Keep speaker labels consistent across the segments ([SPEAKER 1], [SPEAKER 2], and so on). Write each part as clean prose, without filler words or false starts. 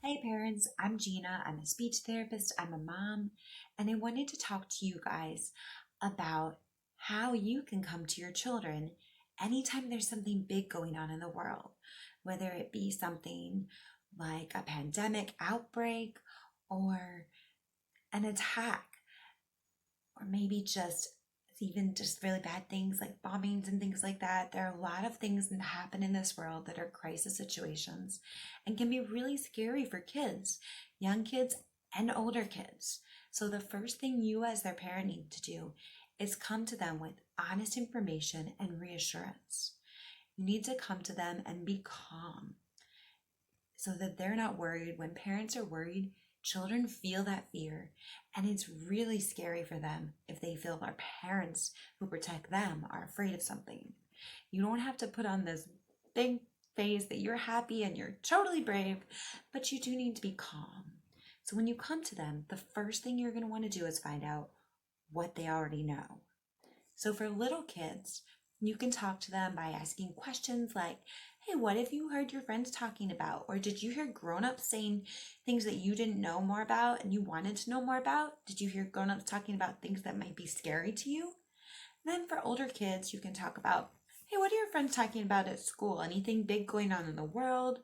[SPEAKER 1] Hey parents, I'm Gina. I'm a speech therapist, I'm a mom, and I wanted to talk to you guys about how you can come to your children anytime there's something big going on in the world, whether it be something like a pandemic outbreak or an attack, or maybe just really bad things like bombings and things like that. There are a lot of things that happen in this world that are crisis situations and can be really scary for kids, young kids and older kids. So the first thing you as their parent need to do is come to them with honest information and reassurance. You need to come to them and be calm so that they're not worried. When parents are worried, children feel that fear, and it's really scary for them if they feel our parents who protect them are afraid of something. You don't have to put on this big face that you're happy and you're totally brave, but you do need to be calm. So when you come to them, the first thing you're going to want to do is find out what they already know. So for little kids, you can talk to them by asking questions like, hey, what have you heard your friends talking about? Or did you hear grown-ups saying things that you didn't know more about and you wanted to know more about? Did you hear grown-ups talking about things that might be scary to you? And then for older kids, you can talk about, hey, what are your friends talking about at school? Anything big going on in the world?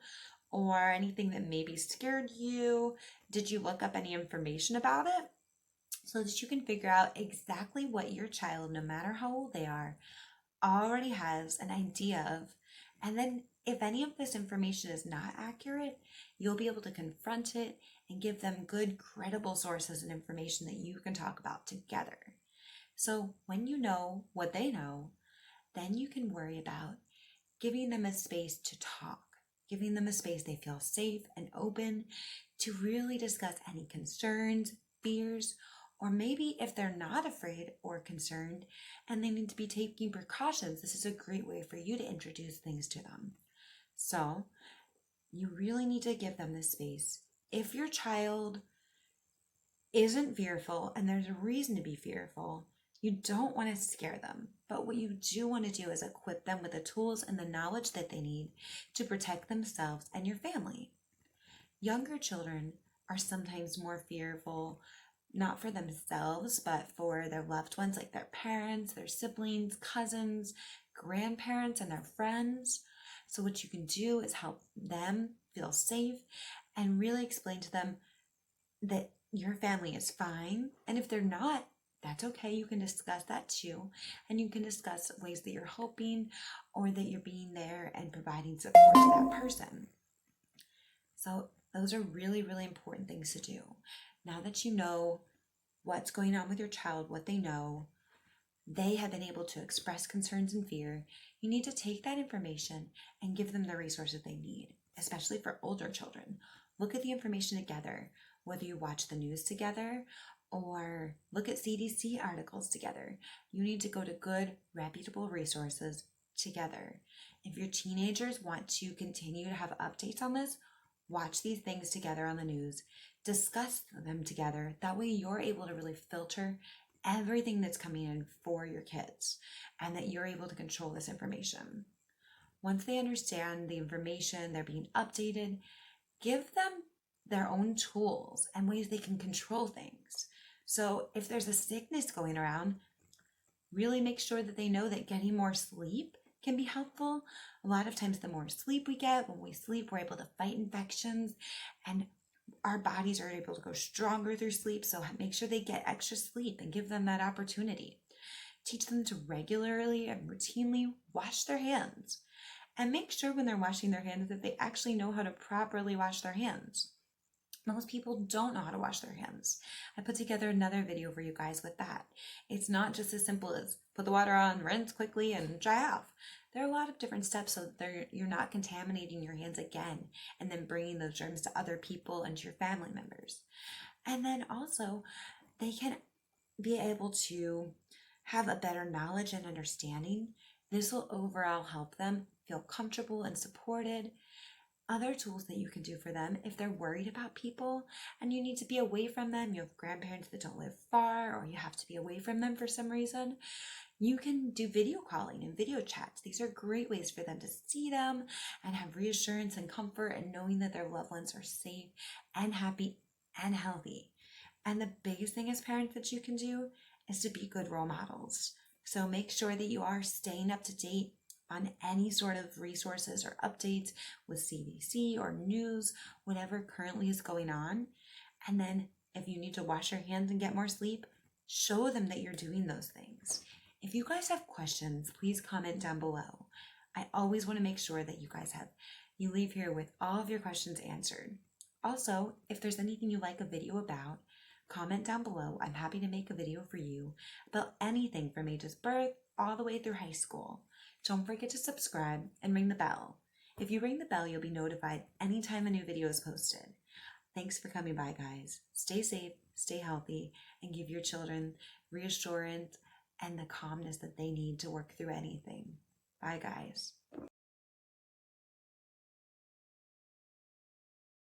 [SPEAKER 1] Or anything that maybe scared you? Did you look up any information about it? So that you can figure out exactly what your child, no matter how old they are, already has an idea of. And then if any of this information is not accurate, you'll be able to confront it and give them good, credible sources and information that you can talk about together. So when you know what they know, then you can worry about giving them a space to talk, giving them a space they feel safe and open to really discuss any concerns, fears, or maybe if they're not afraid or concerned and they need to be taking precautions, this is a great way for you to introduce things to them. So you really need to give them this space. If your child isn't fearful and there's a reason to be fearful, you don't want to scare them. But what you do want to do is equip them with the tools and the knowledge that they need to protect themselves and your family. Younger children are sometimes more fearful, not for themselves, but for their loved ones, like their parents, their siblings, cousins, grandparents, and their friends. So what you can do is help them feel safe and really explain to them that your family is fine. And if they're not, that's okay. You can discuss that too. And you can discuss ways that you're helping or that you're being there and providing support to that person. So those are really, really important things to do. Now that you know what's going on with your child, what they know, they have been able to express concerns and fear, you need to take that information and give them the resources they need, especially for older children. Look at the information together, whether you watch the news together or look at CDC articles together. You need to go to good, reputable resources together. If your teenagers want to continue to have updates on this, watch these things together on the news, discuss them together. That way you're able to really filter everything that's coming in for your kids and that you're able to control this information. Once they understand the information, they're being updated, give them their own tools and ways they can control things. So if there's a sickness going around, really make sure that they know that getting more sleep can be helpful. A lot of times the more sleep we get, when we sleep, we're able to fight infections and our bodies are able to go stronger through sleep. So make sure they get extra sleep and give them that opportunity. Teach them to regularly and routinely wash their hands. And make sure when they're washing their hands that they actually know how to properly wash their hands. Most people don't know how to wash their hands. I put together another video for you guys with that. It's not just as simple as put the water on, rinse quickly, and dry off. There are a lot of different steps so that you're not contaminating your hands again and then bringing those germs to other people and to your family members. And then also, they can be able to have a better knowledge and understanding. This will overall help them feel comfortable and supported. Other tools that you can do for them if they're worried about people and you need to be away from them, you have grandparents that don't live far or you have to be away from them for some reason, You can do video calling and video chats. These are great ways for them to see them and have reassurance and comfort and knowing that their loved ones are safe and happy and healthy. And the biggest thing as parents that you can do is to be good role models. So make sure that you are staying up to date on any sort of resources or updates with CDC or news, whatever currently is going on. And then if you need to wash your hands and get more sleep, show them that you're doing those things. If you guys have questions, please comment down below. I always want to make sure that you leave here with all of your questions answered. Also, if there's anything you like a video about, comment down below. I'm happy to make a video for you about anything from ages birth all the way through high school. Don't forget to subscribe and ring the bell. If you ring the bell, you'll be notified anytime a new video is posted. Thanks for coming by, guys. Stay safe, stay healthy, and give your children reassurance and the calmness that they need to work through anything. Bye, guys.